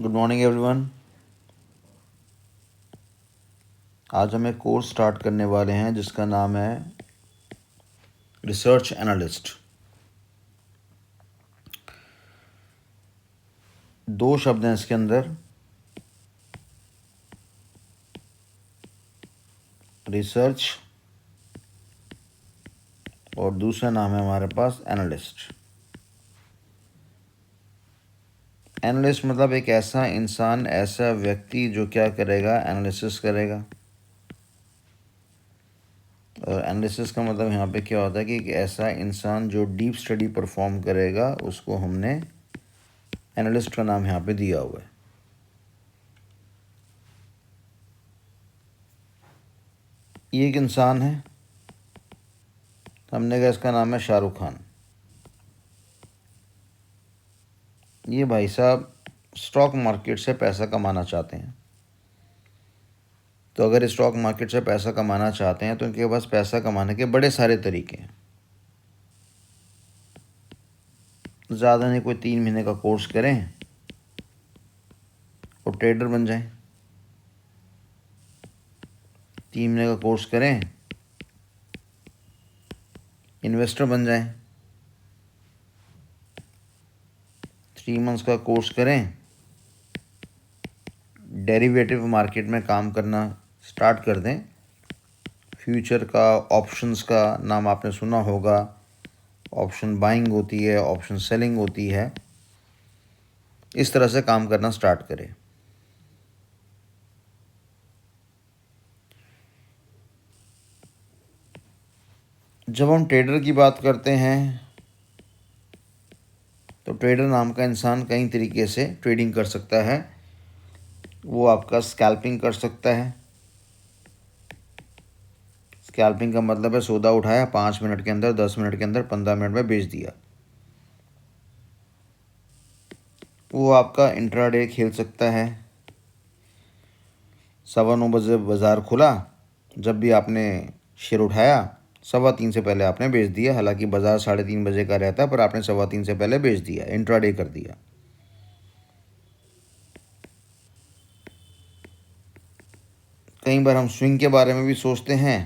Good morning everyone. आज हम एक कोर्स स्टार्ट करने वाले हैं जिसका नाम है रिसर्च एनालिस्ट। दो शब्द हैं इसके अंदर, रिसर्च और दूसरा नाम है हमारे पास एनालिस्ट। एनालिस्ट मतलब एक ऐसा इंसान, ऐसा व्यक्ति जो क्या करेगा, एनालिसिस करेगा। और एनालिसिस का मतलब यहाँ पे क्या होता है कि एक ऐसा इंसान जो डीप स्टडी परफॉर्म करेगा, उसको हमने एनालिस्ट का नाम यहाँ पे दिया हुआ है। ये एक इंसान है, हमने कहा इसका नाम है शाहरुख खान। ये भाई साहब स्टॉक मार्केट से पैसा कमाना चाहते हैं। तो अगर स्टॉक मार्केट से पैसा कमाना चाहते हैं तो इनके पास पैसा कमाने के बड़े सारे तरीके हैं। ज़्यादा नहीं, कोई 3 महीने का कोर्स करें और ट्रेडर बन जाएं। 3 महीने का कोर्स करें, इन्वेस्टर बन जाएं। 3 मंथ्स का कोर्स करें, डेरिवेटिव मार्केट में काम करना स्टार्ट कर दें। फ्यूचर का, ऑप्शंस का नाम आपने सुना होगा। ऑप्शन बाइंग होती है, ऑप्शन सेलिंग होती है। इस तरह से काम करना स्टार्ट करें। जब हम ट्रेडर की बात करते हैं तो ट्रेडर नाम का इंसान कई तरीके से ट्रेडिंग कर सकता है। वो आपका स्कैल्पिंग कर सकता है। स्कैल्पिंग का मतलब है सौदा उठाया, 5 मिनट के अंदर, 10 मिनट के अंदर, 15 मिनट में बेच दिया। वो आपका इंट्राडे खेल सकता है। 9:15 बजे बाज़ार खुला, जब भी आपने शेयर उठाया 3:15 से पहले आपने बेच दिया। हालांकि बाज़ार 3:30 बजे का रहता है, पर आपने 3:15 से पहले बेच दिया, इंट्राडे कर दिया। कई बार हम स्विंग के बारे में भी सोचते हैं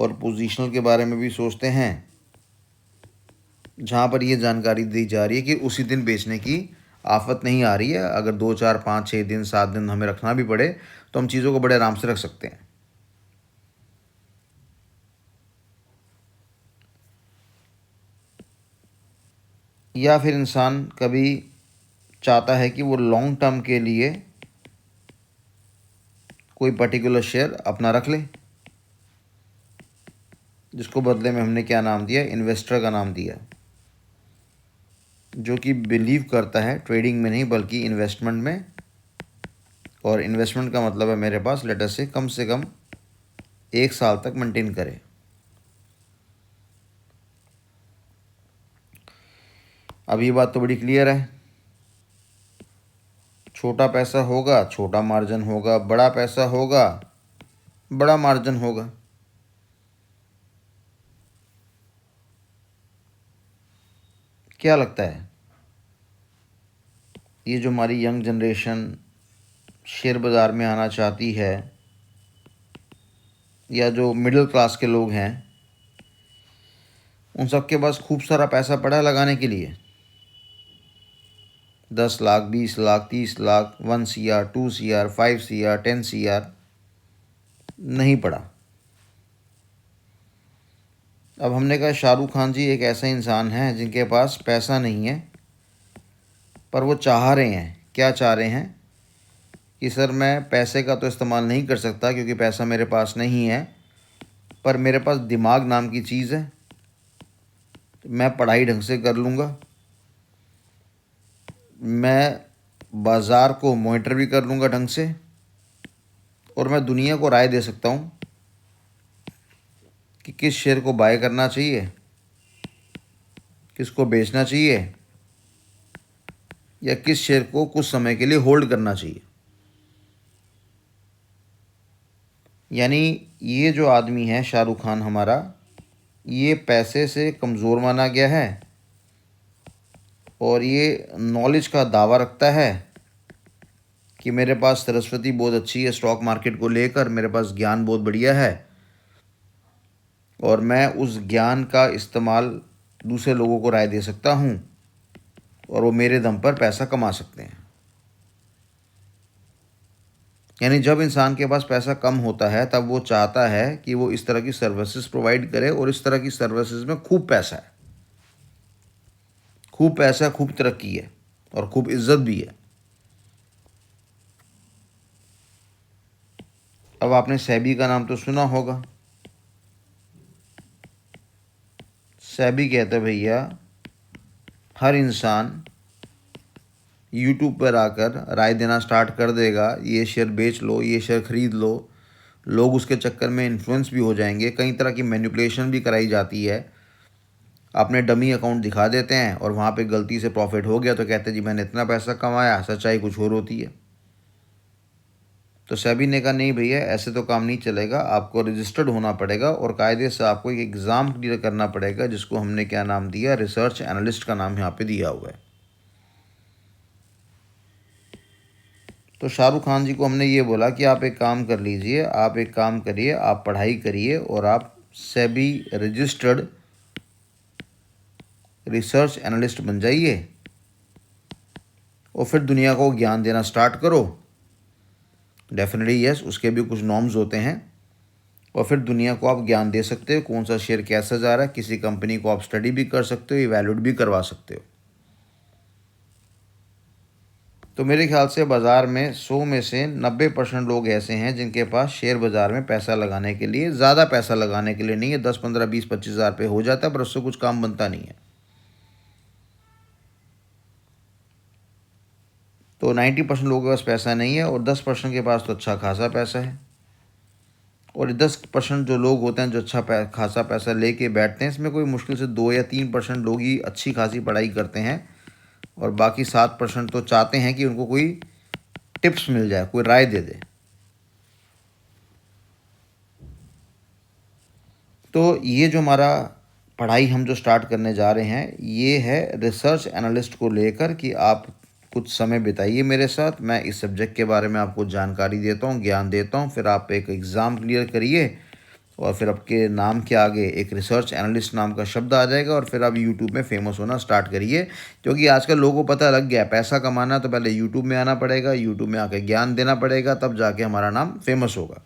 और पोजीशनल के बारे में भी सोचते हैं, जहाँ पर ये जानकारी दी जा रही है कि उसी दिन बेचने की आफत नहीं आ रही है। अगर 2, 4, 5, 6 दिन, 7 दिन हमें रखना भी पड़े तो हम चीज़ों को बड़े आराम से रख सकते हैं। या फिर इंसान कभी चाहता है कि वो लॉन्ग टर्म के लिए कोई पर्टिकुलर शेयर अपना रख ले, जिसको बदले में हमने क्या नाम दिया, इन्वेस्टर का नाम दिया, जो कि बिलीव करता है ट्रेडिंग में नहीं बल्कि इन्वेस्टमेंट में। और इन्वेस्टमेंट का मतलब है मेरे पास लेटर से कम 1 साल तक मेंटेन करे। अब ये बात तो बड़ी क्लियर है। छोटा पैसा होगा, छोटा मार्जिन होगा। बड़ा पैसा होगा, बड़ा मार्जिन होगा। क्या लगता है, ये जो हमारी यंग जनरेशन शेयर बाज़ार में आना चाहती है, या जो मिडिल क्लास के लोग हैं, उन सब के पास खूब सारा पैसा पड़ा है लगाने के लिए? 10 lakh, 20 lakh, 30 lakh, 1 CR, 2 CR, 5 CR, 10 CR नहीं पड़ा। अब हमने कहा शाहरुख खान जी एक ऐसा इंसान है जिनके पास पैसा नहीं है, पर वो चाह रहे हैं, क्या चाह रहे हैं कि सर मैं पैसे का तो इस्तेमाल नहीं कर सकता क्योंकि पैसा मेरे पास नहीं है, पर मेरे पास दिमाग नाम की चीज़ है। मैं पढ़ाई ढंग से कर लूँगा, मैं बाज़ार को मॉनिटर भी कर लूँगा ढंग से, और मैं दुनिया को राय दे सकता हूँ कि किस शेयर को बाय करना चाहिए, किसको बेचना चाहिए, या किस शेयर को कुछ समय के लिए होल्ड करना चाहिए। यानी ये जो आदमी है शाहरुख खान हमारा, ये पैसे से कमज़ोर माना गया है, और ये नॉलेज का दावा रखता है कि मेरे पास सरस्वती बहुत अच्छी है स्टॉक मार्केट को लेकर, मेरे पास ज्ञान बहुत बढ़िया है और मैं उस ज्ञान का इस्तेमाल दूसरे लोगों को राय दे सकता हूँ और वो मेरे दम पर पैसा कमा सकते हैं। यानी जब इंसान के पास पैसा कम होता है तब वो चाहता है कि वो इस तरह की सर्विसेज प्रोवाइड करे और इस तरह की सर्विसेज में खूब पैसा है, खूब पैसा, खूब तरक्की है और खूब इज्जत भी है। अब आपने सेबी का नाम तो सुना होगा। सेबी कहते हैं भैया हर इंसान यूट्यूब पर आकर राय देना स्टार्ट कर देगा, ये शेयर बेच लो, ये शेयर खरीद लो, लोग उसके चक्कर में इन्फ्लुएंस भी हो जाएंगे। कई तरह की मैनिपुलेशन भी कराई जाती है। अपने डमी अकाउंट दिखा देते हैं और वहाँ पे गलती से प्रॉफिट हो गया तो कहते हैं जी मैंने इतना पैसा कमाया, सच्चाई कुछ और होती है। तो सेबी ने कहा नहीं भैया ऐसे तो काम नहीं चलेगा, आपको रजिस्टर्ड होना पड़ेगा और कायदे से आपको एक एग्ज़ाम क्लियर करना पड़ेगा, जिसको हमने क्या नाम दिया, रिसर्च एनालिस्ट का नाम यहाँ पे दिया हुआ है। तो शाहरुख खान जी को हमने ये बोला कि आप एक काम कर लीजिए, आप एक काम करिए, आप पढ़ाई करिए और आप सेबी रजिस्टर्ड रिसर्च एनालिस्ट बन जाइए और फिर दुनिया को ज्ञान देना स्टार्ट करो। डेफिनेटली यस, उसके भी कुछ नॉर्म्स होते हैं और फिर दुनिया को आप ज्ञान दे सकते हो, कौन सा शेयर कैसा जा रहा है, किसी कंपनी को आप स्टडी भी कर सकते हो, इवैल्यूएट भी करवा सकते हो। तो मेरे ख्याल से बाज़ार में 100 में से 90% लोग ऐसे हैं जिनके पास शेयर बाज़ार में पैसा लगाने के लिए, ज़्यादा पैसा लगाने के लिए नहीं है, 10 15 20 25 हज़ार पे हो जाता है, पर उससे कुछ काम बनता नहीं है। तो 90% लोगों के पास पैसा नहीं है और 10% के पास तो अच्छा खासा पैसा है। और 10% जो लोग होते हैं जो अच्छा खासा पैसा लेके बैठते हैं, इसमें कोई मुश्किल से 2 या 3% लोग ही अच्छी खासी पढ़ाई करते हैं और बाकी 7% तो चाहते हैं कि उनको कोई टिप्स मिल जाए, कोई राय दे दे। तो ये जो हमारा पढ़ाई हम जो स्टार्ट करने जा रहे हैं ये है रिसर्च एनालिस्ट को लेकर कि आप कुछ समय बिताइए मेरे साथ, मैं इस सब्जेक्ट के बारे में आपको जानकारी देता हूँ, ज्ञान देता हूँ, फिर आप एक एग्ज़ाम क्लियर करिए और फिर आपके नाम के आगे एक रिसर्च एनालिस्ट नाम का शब्द आ जाएगा और फिर आप यूट्यूब में फेमस होना स्टार्ट करिए। क्योंकि आजकल लोगों को पता लग गया पैसा कमाना तो पहले यूट्यूब में आना पड़ेगा, यूट्यूब में आके ज्ञान देना पड़ेगा, तब जाके हमारा नाम फेमस होगा।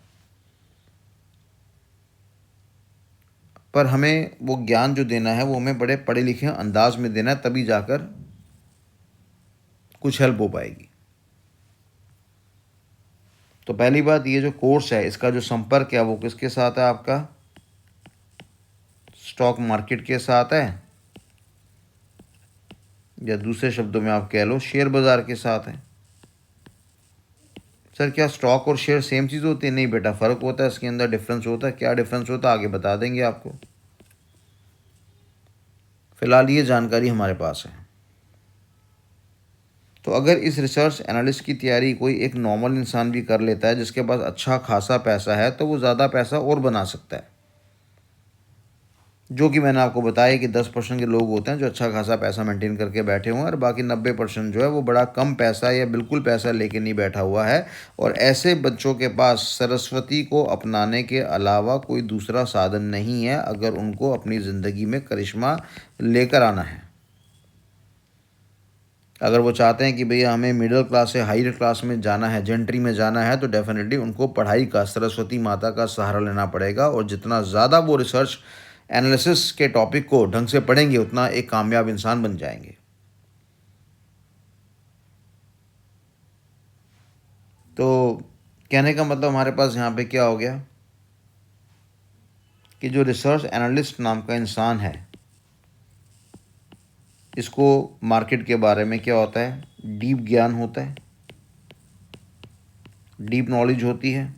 पर हमें वो ज्ञान जो देना है वो हमें बड़े पढ़े लिखे अंदाज में देना है, तभी जाकर कुछ हेल्प हो पाएगी। तो पहली बात, ये जो कोर्स है इसका जो संपर्क है वो किसके साथ है, आपका स्टॉक मार्केट के साथ है, या दूसरे शब्दों में आप कह लो शेयर बाज़ार के साथ है। सर क्या स्टॉक और शेयर सेम चीज़ होती है? नहीं बेटा, फ़र्क होता है, इसके अंदर डिफरेंस होता है। क्या डिफरेंस होता है आगे बता देंगे आपको, फ़िलहाल ये जानकारी हमारे पास है। तो अगर इस रिसर्च एनालिस्ट की तैयारी कोई एक नॉर्मल इंसान भी कर लेता है जिसके पास अच्छा खासा पैसा है, तो वो ज़्यादा पैसा और बना सकता है। जो कि मैंने आपको बताया कि 10% के लोग होते हैं जो अच्छा खासा पैसा मेंटेन करके बैठे हुए हैं और बाकी 90% जो है वो बड़ा कम पैसा या बिल्कुल पैसा लेके नहीं बैठा हुआ है। और ऐसे बच्चों के पास सरस्वती को अपनाने के अलावा कोई दूसरा साधन नहीं है अगर उनको अपनी ज़िंदगी में करिश्मा लेकर आना है। अगर वो चाहते हैं कि भैया हमें मिडिल क्लास से हायर क्लास में जाना है, जेंट्री में जाना है, तो डेफिनेटली उनको पढ़ाई का, सरस्वती माता का सहारा लेना पड़ेगा। और जितना ज़्यादा वो रिसर्च एनालिसिस के टॉपिक को ढंग से पढ़ेंगे उतना एक कामयाब इंसान बन जाएंगे। तो कहने का मतलब हमारे पास यहाँ पे क्या हो गया कि जो रिसर्च एनालिस्ट नाम का इंसान है इसको मार्केट के बारे में क्या होता है, डीप ज्ञान होता है, डीप नॉलेज होती है।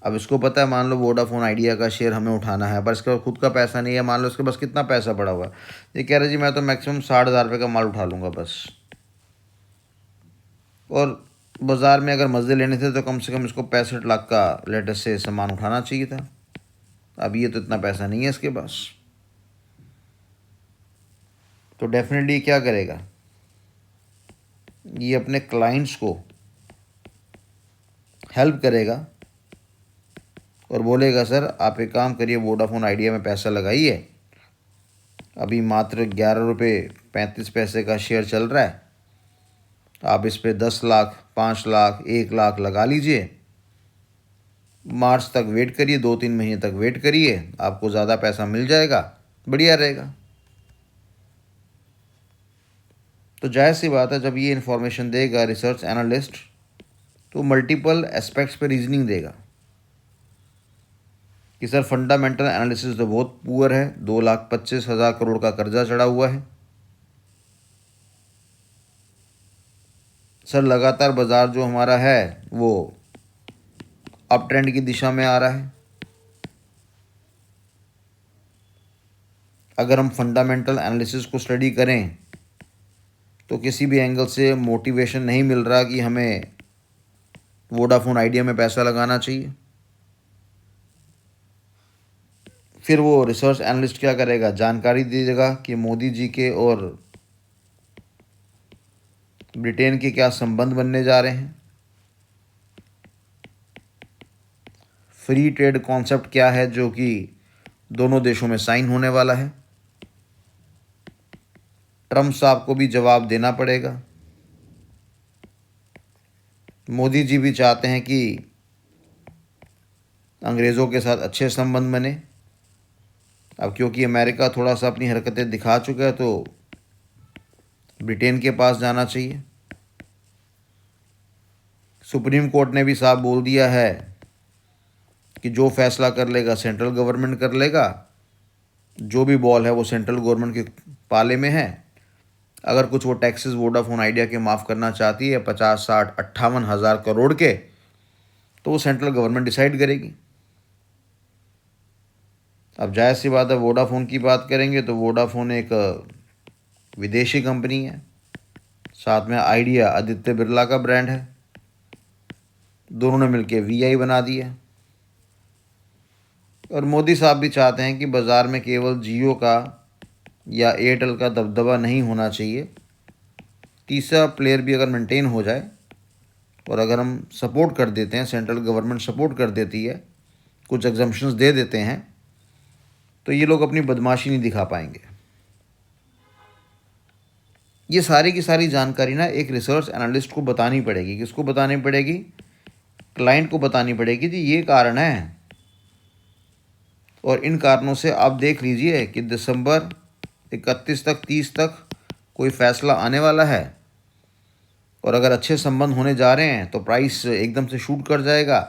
अब इसको पता है मान लो वोडाफोन आइडिया का शेयर हमें उठाना है, पर इसका खुद का पैसा नहीं है, मान लो इसके पास कितना पैसा पड़ा हुआ है, ये कह रहे जी मैं तो मैक्सिमम 60,000 रुपये का माल उठा लूँगा बस। और बाज़ार में अगर मज़े लेने थे तो कम से कम इसको 65 लाख का लेटेस्ट से सामान उठाना चाहिए था। अब ये तो इतना पैसा नहीं है इसके पास। तो डेफिनेटली क्या करेगा, ये अपने क्लाइंट्स को हेल्प करेगा और बोलेगा सर आप एक काम करिए, वोडाफोन आइडिया में पैसा लगाइए, अभी मात्र 11 रुपये 35 पैसे का शेयर चल रहा है, आप इस पे 10 लाख 5 लाख 1 लाख लगा लीजिए, मार्च तक वेट करिए, 2-3 महीने तक वेट करिए, आपको ज़्यादा पैसा मिल जाएगा, बढ़िया रहेगा। तो जाहिर सी बात है, जब ये इन्फॉर्मेशन देगा रिसर्च एनालिस्ट तो मल्टीपल एस्पेक्ट्स पे रीजनिंग देगा कि सर फंडामेंटल एनालिसिस तो बहुत पुअर है, 2,25,000 करोड़ का कर्जा चढ़ा हुआ है, सर लगातार बाजार जो हमारा है वो अप ट्रेंड की दिशा में आ रहा है। अगर हम फंडामेंटल एनालिसिस को स्टडी करें तो किसी भी एंगल से मोटिवेशन नहीं मिल रहा कि हमें वोडाफोन आइडिया में पैसा लगाना चाहिए। फिर वो रिसर्च एनालिस्ट क्या करेगा, जानकारी दीजिएगा कि मोदी जी के और ब्रिटेन के क्या संबंध बनने जा रहे हैं, फ्री ट्रेड कॉन्सेप्ट क्या है जो कि दोनों देशों में साइन होने वाला है। ट्रम्प साहब को भी जवाब देना पड़ेगा। मोदी जी भी चाहते हैं कि अंग्रेज़ों के साथ अच्छे संबंध बने। अब क्योंकि अमेरिका थोड़ा सा अपनी हरकतें दिखा चुका है तो ब्रिटेन के पास जाना चाहिए। सुप्रीम कोर्ट ने भी साफ बोल दिया है कि जो फैसला कर लेगा सेंट्रल गवर्नमेंट कर लेगा, जो भी बॉल है वो सेंट्रल गवर्नमेंट के पाले में है। अगर कुछ वो टैक्सेस वोडाफोन आइडिया के माफ़ करना चाहती है 50, 60, 58 हज़ार करोड़ के, तो वो सेंट्रल गवर्नमेंट डिसाइड करेगी। अब जायज़ सी बात है, वोडाफोन की बात करेंगे तो वोडाफोन एक विदेशी कंपनी है, साथ में आइडिया आदित्य बिरला का ब्रांड है, दोनों ने मिलकर वीआई बना दिया। और मोदी साहब भी चाहते हैं कि बाज़ार में केवल जियो का या एयरटेल का दबदबा नहीं होना चाहिए, तीसरा प्लेयर भी अगर मेंटेन हो जाए और अगर हम सपोर्ट कर देते हैं, सेंट्रल गवर्नमेंट सपोर्ट कर देती है, कुछ एग्जम्पशंस दे देते हैं, तो ये लोग अपनी बदमाशी नहीं दिखा पाएंगे। ये सारी की सारी जानकारी ना एक रिसर्च एनालिस्ट को बतानी पड़ेगी। किसको बतानी पड़ेगी? क्लाइंट को बतानी पड़ेगी जी ये कारण है, और इन कारणों से आप देख लीजिए कि दिसंबर 31 तक 30 तक कोई फ़ैसला आने वाला है, और अगर अच्छे संबंध होने जा रहे हैं तो प्राइस एकदम से शूट कर जाएगा।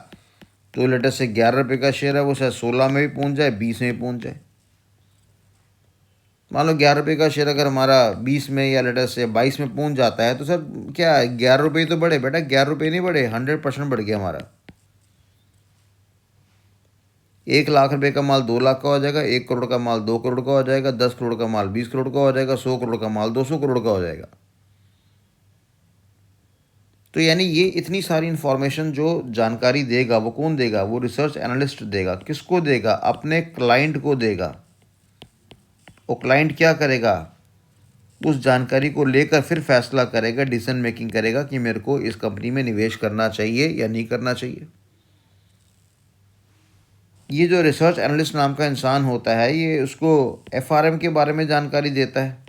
तो लेटेस्ट से 11 रुपये का शेयर है वो शायद 16 में भी पहुंच जाए, 20 में भी पहुंच जाए। मान लो 11 रुपये का शेयर अगर हमारा 20 में या लेटेस्ट से 22 में पहुंच जाता है तो सर क्या 11 रुपये तो बढ़े बेटा, 11 रुपये नहीं बढ़े, 100% बढ़ गया हमारा। 1 लाख रुपए का माल 2 लाख का हो जाएगा, 1 करोड़ का माल 2 करोड़ का हो जाएगा, 10 करोड़ का माल 20 करोड़ का हो जाएगा, 100 करोड़ का माल 200 करोड़ का हो जाएगा। तो यानी ये इतनी सारी इन्फॉर्मेशन जो जानकारी देगा वो कौन देगा? वो रिसर्च एनालिस्ट देगा। किसको देगा? अपने क्लाइंट को देगा। और क्लाइंट क्या करेगा? उस जानकारी को लेकर फिर फैसला करेगा, डिसीजन मेकिंग करेगा कि मेरे को इस कंपनी में निवेश करना चाहिए या नहीं करना चाहिए। ये जो रिसर्च एनालिस्ट नाम का इंसान होता है ये उसको एफआरएम के बारे में जानकारी देता है।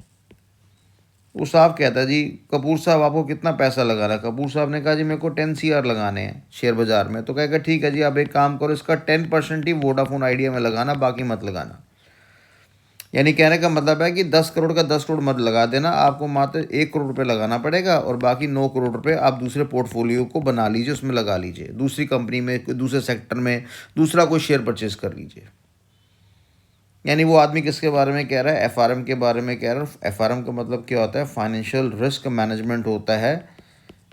वो साहब कहता है जी कपूर साहब आपको कितना पैसा लगाना है? कपूर साहब ने कहा जी मेरे को 10 CR लगाने हैं शेयर बाज़ार में। तो कहेगा ठीक है जी आप एक काम करो, इसका 10% ही वोडाफोन आइडिया में लगाना, बाकी मत लगाना। यानी कहने का मतलब है कि 10 करोड़ का 10 करोड़ मत लगा देना, आपको मात्र 1 करोड़ रुपये लगाना पड़ेगा और बाकी 9 करोड़ रुपये आप दूसरे पोर्टफोलियो को बना लीजिए, उसमें लगा लीजिए, दूसरी कंपनी में, दूसरे सेक्टर में दूसरा कोई शेयर परचेज कर लीजिए। यानी वो आदमी किसके बारे में कह रहा है? एफआरएम के बारे में कह रहा है। एफआरएम का मतलब क्या होता है? फाइनेंशियल रिस्क मैनेजमेंट होता है,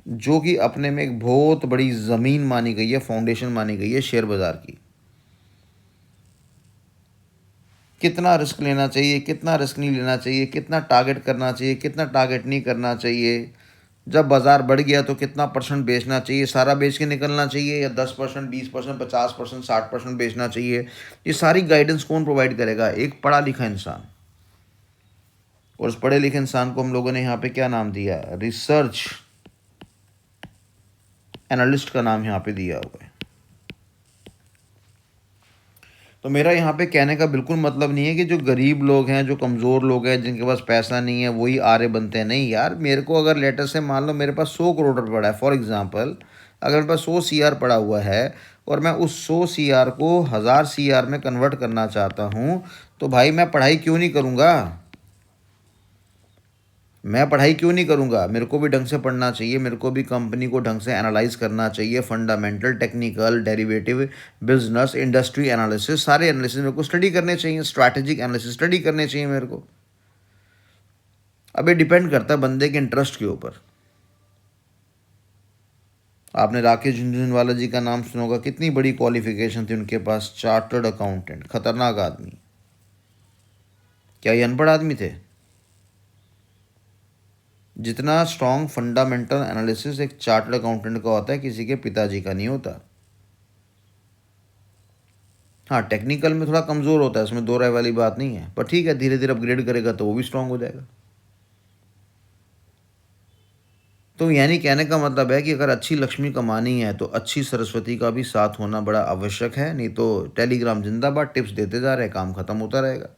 जो कि अपने में एक बहुत बड़ी ज़मीन मानी गई है, फाउंडेशन मानी गई है शेयर बाज़ार की। कितना रिस्क लेना चाहिए, कितना रिस्क नहीं लेना चाहिए, कितना टारगेट करना चाहिए, कितना टारगेट नहीं करना चाहिए, जब बाज़ार बढ़ गया तो कितना परसेंट बेचना चाहिए, सारा बेच के निकलना चाहिए या 10%, 20%, 50%, 60% बेचना चाहिए, ये सारी गाइडेंस कौन प्रोवाइड करेगा? एक पढ़ा लिखा इंसान। और उस पढ़े लिखे इंसान को हम लोगों ने यहाँ पे क्या नाम दिया, रिसर्च एनालिस्ट का नाम यहाँ पे दिया हुआ है। तो मेरा यहाँ पे कहने का बिल्कुल मतलब नहीं है कि जो गरीब लोग हैं, जो कमज़ोर लोग हैं, जिनके पास पैसा नहीं है, वही आर्य बनते हैं। नहीं यार, मेरे को अगर लेटर से मान लो मेरे पास 100 करोड़ रुपये पड़ा है, फॉर एग्ज़ाम्पल अगर मेरे पास 100 CR पड़ा हुआ है और मैं उस 100 CR को 1000 CR में कन्वर्ट करना चाहता हूँ, तो भाई मैं पढ़ाई क्यों नहीं करूँगा? मैं पढ़ाई क्यों नहीं करूँगा? मेरे को भी ढंग से पढ़ना चाहिए, मेरे को भी कंपनी को ढंग से एनालाइज करना चाहिए, fundamental, technical, derivative, business, industry analysis, सारे एनालिसिस मेरे को स्टडी करने चाहिए, स्ट्रैटेजिक एनालिसिस स्टडी करने चाहिए मेरे को। अब ये डिपेंड करता है बंदे के इंटरेस्ट के ऊपर। आपने राकेश झुनझुनवाला जी का नाम सुना होगा, कितनी बड़ी क्वालिफिकेशन थी उनके पास, चार्टर्ड अकाउंटेंट, खतरनाक आदमी। क्या ये अनपढ़ आदमी थे? जितना स्ट्रॉन्ग फंडामेंटल एनालिसिस एक चार्टर्ड अकाउंटेंट का होता है, किसी के पिताजी का नहीं होता। हाँ, टेक्निकल में थोड़ा कमज़ोर होता है, उसमें दो राय वाली बात नहीं है, पर ठीक है, धीरे धीरे अपग्रेड करेगा तो वो भी स्ट्रांग हो जाएगा। तो यानी कहने का मतलब है कि अगर अच्छी लक्ष्मी कमानी है तो अच्छी सरस्वती का भी साथ होना बड़ा आवश्यक है, नहीं तो टेलीग्राम जिंदाबाद, टिप्स देते जा रहे, काम खत्म होता रहेगा।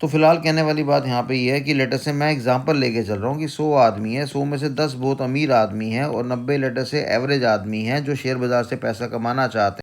तो फिलहाल कहने वाली बात यहाँ पे ये है कि लेटर से मैं एग्जांपल लेके चल रहा हूँ कि 100 आदमी है, 100 में से 10 बहुत अमीर आदमी हैं और 90 लेटर से एवरेज आदमी हैं जो शेयर बाज़ार से पैसा कमाना चाहते हैं।